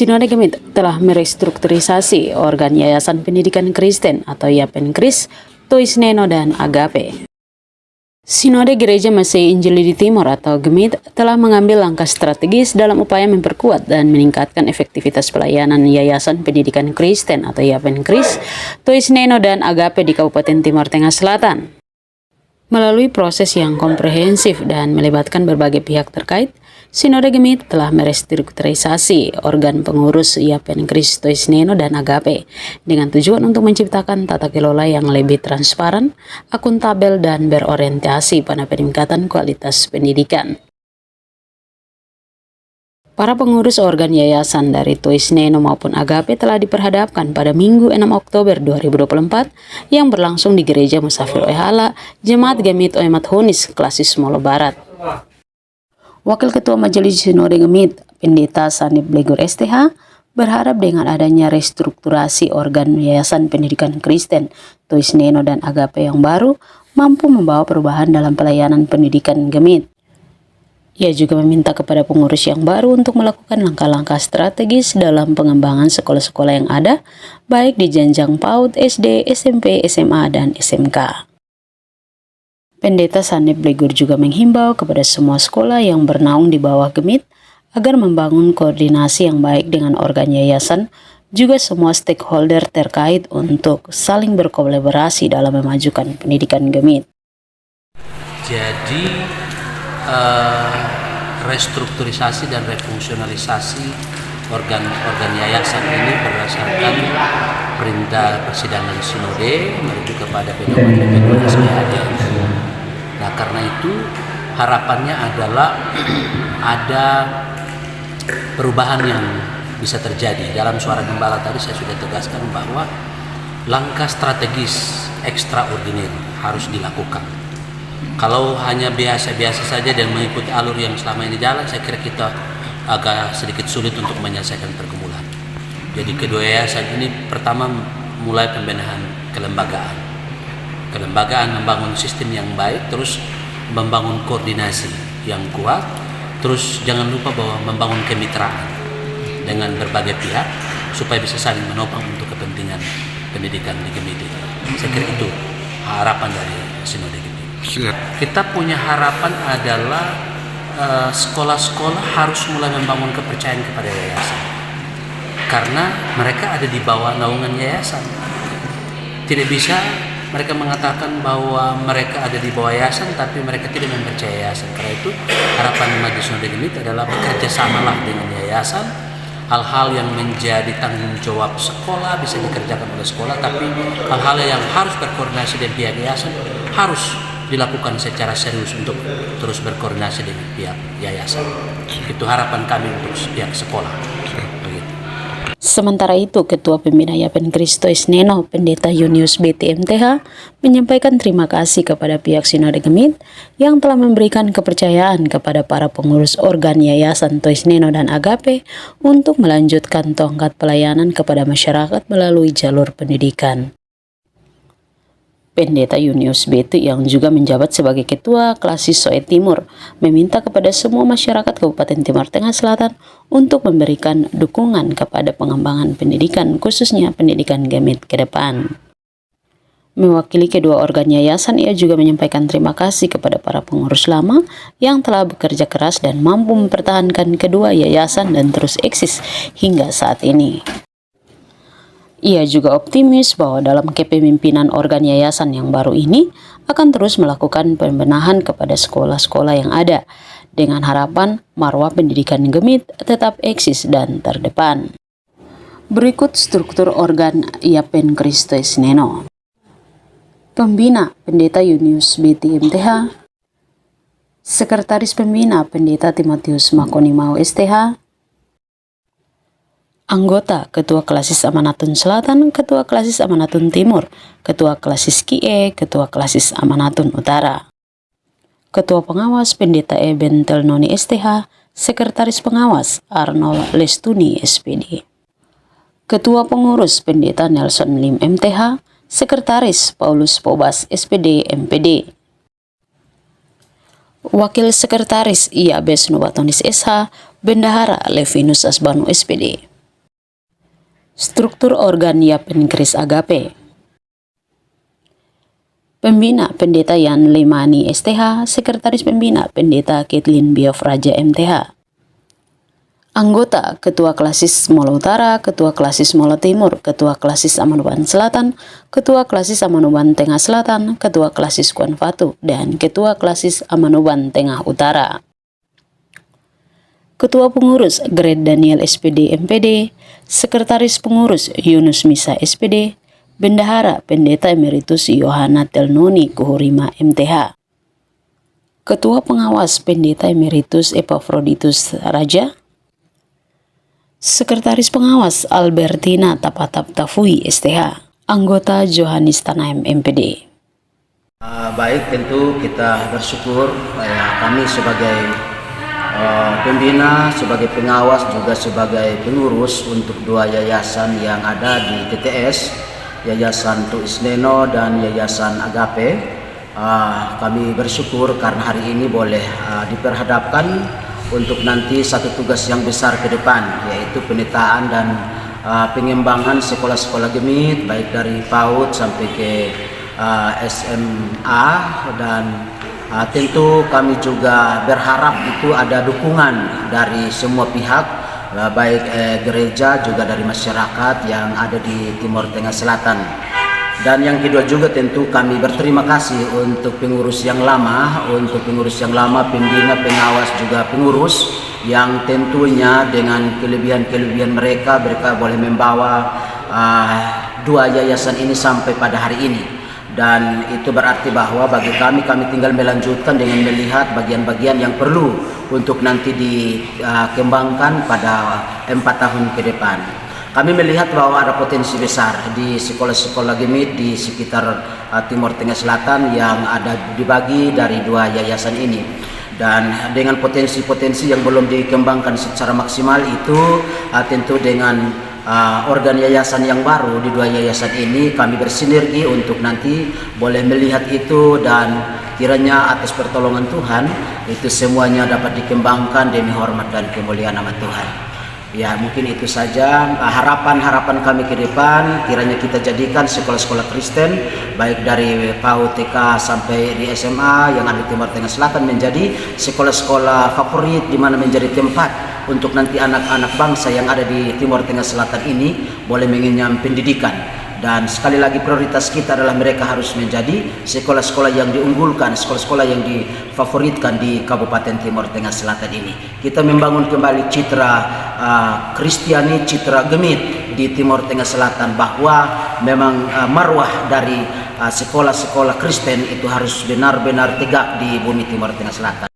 Sinode Gemit telah merestrukturisasi organ Yayasan Pendidikan Kristen atau Yapenkris, Tois Neno dan Agape. Sinode Gereja Masih Injili di Timur atau Gemit telah mengambil langkah strategis dalam upaya memperkuat dan meningkatkan efektivitas pelayanan Yayasan Pendidikan Kristen atau Yapenkris, Tois Neno dan Agape di Kabupaten Timur Tengah Selatan. Melalui proses yang komprehensif dan melibatkan berbagai pihak terkait, Sinode Gemit telah merestrukturisasi organ pengurus Yapenkris, Tois Neno dan Agape dengan tujuan untuk menciptakan tata kelola yang lebih transparan, akuntabel, dan berorientasi pada peningkatan kualitas pendidikan. Para pengurus organ yayasan dari Tois Neno maupun Agape telah diperhadapkan pada Minggu 6 Oktober 2024 yang berlangsung di Gereja Musafir Oehala, Jemaat Gemit Oemat Honis, Klasis Molo Barat. Wakil Ketua Majelis Sinode Gemit, Pendeta Sanib Blegur STH, berharap dengan adanya restrukturasi organ Yayasan Pendidikan Kristen, Tois Neno dan Agape yang baru, mampu membawa perubahan dalam pelayanan pendidikan Gemit. Ia juga meminta kepada pengurus yang baru untuk melakukan langkah-langkah strategis dalam pengembangan sekolah-sekolah yang ada, baik di jenjang PAUD, SD, SMP, SMA, dan SMK. Pendeta Sanib Blegur juga menghimbau kepada semua sekolah yang bernaung di bawah Gemit agar membangun koordinasi yang baik dengan organ yayasan, juga semua stakeholder terkait untuk saling berkolaborasi dalam memajukan pendidikan Gemit. Jadi restrukturisasi dan refungsionalisasi organ yayasan ini berdasarkan perintah persidangan sinode menuju kepada pedoman PPK SPAD. Nah, karena itu harapannya adalah ada perubahan yang bisa terjadi. Dalam suara gembala tadi saya sudah tegaskan bahwa langkah strategis extraordinary harus dilakukan. Kalau hanya biasa-biasa saja dan mengikuti alur yang selama ini jalan, saya kira kita agak sedikit sulit untuk menyelesaikan pergumulan. Jadi kedua yayasan ini pertama mulai pembenahan kelembagaan. Kelembagaan membangun sistem yang baik, terus membangun koordinasi yang kuat, terus jangan lupa bahwa membangun kemitraan dengan berbagai pihak supaya bisa saling menopang untuk kepentingan pendidikan di Gemit. Saya kira itu harapan dari Sinode Gemit. Kita punya harapan adalah sekolah-sekolah harus mulai membangun kepercayaan kepada yayasan, karena mereka ada di bawah naungan yayasan. Tidak bisa mereka mengatakan bahwa mereka ada di bawah yayasan tapi mereka tidak mempercayai yayasan. Karena itu harapan Majelis Sinode Gemit adalah bekerja samalah dengan yayasan. Hal-hal yang menjadi tanggung jawab sekolah bisa dikerjakan oleh sekolah, tapi hal-hal yang harus berkoordinasi dengan pihak yayasan harus dilakukan secara serius untuk terus berkoordinasi dengan pihak yayasan. Itu harapan kami untuk pihak sekolah. Begitu. Sementara itu, Ketua Pembina Yapenkris Tois Neno, Pendeta Yunius BTMTH, menyampaikan terima kasih kepada pihak Sinode Gemit yang telah memberikan kepercayaan kepada para pengurus organ Yayasan Tois Neno dan Agape untuk melanjutkan tongkat pelayanan kepada masyarakat melalui jalur pendidikan. Pendeta Yunius BT yang juga menjabat sebagai Ketua Klasis Soe Timur meminta kepada semua masyarakat Kabupaten Timur Tengah Selatan untuk memberikan dukungan kepada pengembangan pendidikan, khususnya pendidikan Gemit ke depan. Mewakili kedua organ yayasan, ia juga menyampaikan terima kasih kepada para pengurus lama yang telah bekerja keras dan mampu mempertahankan kedua yayasan dan terus eksis hingga saat ini. Ia juga optimis bahwa dalam kepemimpinan organ yayasan yang baru ini akan terus melakukan pembenahan kepada sekolah-sekolah yang ada dengan harapan marwah pendidikan Gemit tetap eksis dan terdepan. Berikut struktur organ Yapenkris Tois Neno. Pembina Pendeta Yunius BTMTH, Sekretaris Pembina Pendeta Timotius Makonimau STH, Anggota Ketua Klasis Amanatun Selatan, Ketua Klasis Amanatun Timur, Ketua Klasis KIE, Ketua Klasis Amanatun Utara. Ketua Pengawas Pendeta Eben Telnoni STH, Sekretaris Pengawas Arnold Lestuni SPD. Ketua Pengurus Pendeta Nelson Lim MTH, Sekretaris Paulus Pobas SPD MPD. Wakil Sekretaris Iabes Nubatonis SH, Bendahara Levinus Asbanu SPD. Struktur organ Yapen Kris Agape. Pembina Pendeta Yan Lemani STH, Sekretaris Pembina Pendeta Kathleen Biafraja MTH. Anggota Ketua Klasis Mola Utara, Ketua Klasis Mola Timur, Ketua Klasis Amanuban Selatan, Ketua Klasis Amanuban Tengah Selatan, Ketua Klasis Kuanfatu, dan Ketua Klasis Amanuban Tengah Utara. Ketua Pengurus Gred Daniel SPD MPD, Sekretaris Pengurus Yunus Misa SPD, Bendahara Pendeta Emeritus Yohana Telnoni Kuhurima MTH. Ketua Pengawas Pendeta Emeritus Epafroditus Raja. Sekretaris Pengawas Albertina Tapatap Tafui STH. Anggota Johannes Tanaim MPD. Baik, tentu kita bersyukur kami sebagai pembina, sebagai pengawas, juga sebagai pengurus untuk dua yayasan yang ada di TTS, Yayasan Tuis Neno dan Yayasan Agape. Kami bersyukur karena hari ini boleh diperhadapkan untuk nanti satu tugas yang besar ke depan, yaitu penataan dan pengembangan sekolah-sekolah gemit, baik dari PAUD sampai ke SMA, dan tentu kami juga berharap itu ada dukungan dari semua pihak, baik gereja juga dari masyarakat yang ada di Timur Tengah Selatan. Dan yang kedua juga tentu kami berterima kasih untuk pengurus yang lama, pembina, pengawas juga pengurus yang tentunya dengan kelebihan-kelebihan mereka boleh membawa dua yayasan ini sampai pada hari ini. Dan itu berarti bahwa bagi kami tinggal melanjutkan dengan melihat bagian-bagian yang perlu untuk nanti dikembangkan pada 4 tahun ke depan. Kami melihat bahwa ada potensi besar di sekolah-sekolah gemit di sekitar Timur Tengah Selatan yang ada dibagi dari dua yayasan ini. Dan dengan potensi-potensi yang belum dikembangkan secara maksimal itu, tentu dengan organ yayasan yang baru di dua yayasan ini kami bersinergi untuk nanti boleh melihat itu, dan kiranya atas pertolongan Tuhan itu semuanya dapat dikembangkan demi hormat dan kemuliaan nama Tuhan. Ya, mungkin itu saja harapan kami ke depan. Kiranya kita jadikan sekolah-sekolah Kristen baik dari PAUD TK sampai di SMA yang ada di Timur Tengah Selatan menjadi sekolah-sekolah favorit, di mana menjadi tempat untuk nanti anak-anak bangsa yang ada di Timur Tengah Selatan ini boleh mengenyam pendidikan. Dan sekali lagi prioritas kita adalah mereka harus menjadi sekolah-sekolah yang diunggulkan, sekolah-sekolah yang difavoritkan di Kabupaten Timur Tengah Selatan ini. Kita membangun kembali citra Kristiani, citra gemit di Timur Tengah Selatan, bahwa memang marwah dari sekolah-sekolah Kristen itu harus benar-benar tegak di bumi Timur Tengah Selatan.